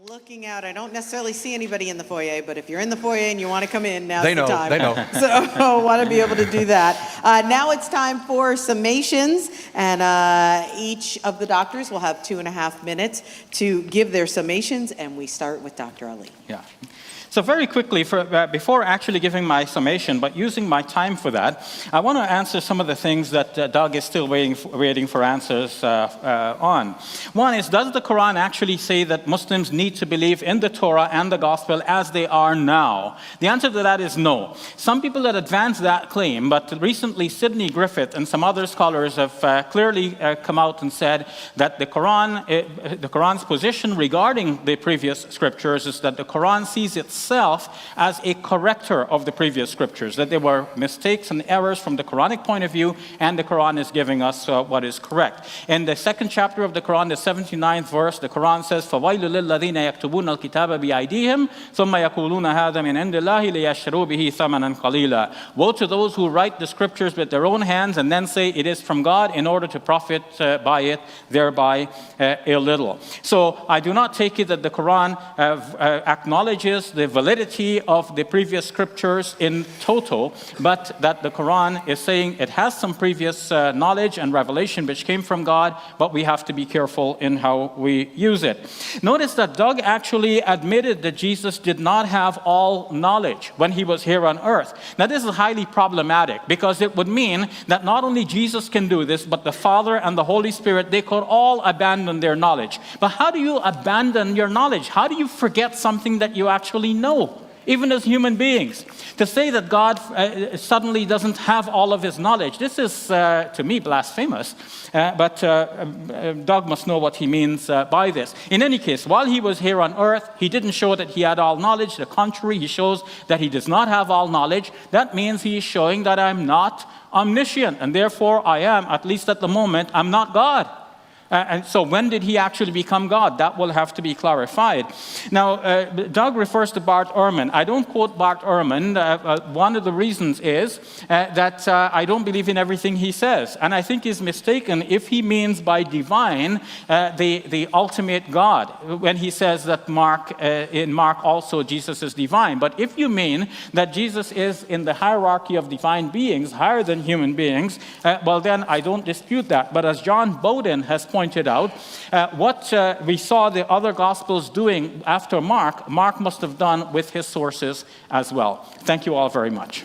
Looking out, I don't necessarily see anybody in the foyer, but if you're in the foyer and you want to come in, now's They know, the time. they know. So I want to be able to do that. Now it's time for summations, and each of the doctors will have 2.5 minutes to give their summations, and we start with Dr. Ali. Yeah. So very quickly, before actually giving my summation, but using my time for that, I want to answer some of the things that Doug is still waiting for answers on. One is, does the Quran actually say that Muslims need to believe in the Torah and the Gospel as they are now? The answer to that is no. Some people that advance that claim, but recently Sidney Griffith and some other scholars have clearly come out and said that the Quran's position regarding the previous scriptures is that the Quran sees itself as a corrector of the previous scriptures, that there were mistakes and errors from the Quranic point of view, and the Quran is giving us what is correct. In the second chapter of the Quran, the 79th verse, the Quran says, فَوَيْلُ لِلَّذِينَ يَكْتُبُونَ الْكِتَابَ بِأَيْدِيهِمْ ثُمَّ يَقُولُونَ هَذَا مِنْ عِنْدِ اللَّهِ لِيَشْتَرُوا بِهِ ثَمَنًا قَلِيلًا. Woe to those who write the scriptures with their own hands and then say it is from God in order to profit by it, thereby a little. So I do not take it that the Quran acknowledges the validity of the previous scriptures in total, but that the Quran is saying it has some previous knowledge and revelation which came from God, but we have to be careful in how we use it. Notice that Doug actually admitted that Jesus did not have all knowledge when he was here on earth. Now this is highly problematic because it would mean that not only Jesus can do this, but the Father and the Holy Spirit, they could all abandon their knowledge. But how do you abandon your knowledge? How do you forget something that you actually know, even as human beings? To say that God suddenly doesn't have all of his knowledge, this is, to me, blasphemous. But Doug must know what he means by this. In any case, while he was here on earth, he didn't show that he had all knowledge. The contrary, he shows that he does not have all knowledge. That means he is showing that I'm not omniscient, and therefore I am, at least at the moment, I'm not God. And so when did he actually become God? That will have to be clarified. Now, Doug refers to Bart Ehrman. I don't quote Bart Ehrman. One of the reasons is that I don't believe in everything he says. And I think he's mistaken if he means by divine the ultimate God, when he says that in Mark also Jesus is divine. But if you mean that Jesus is in the hierarchy of divine beings, higher than human beings, well then I don't dispute that. But as John Bowden has pointed out, what we saw the other Gospels doing after Mark must have done with his sources as well. Thank you all very much.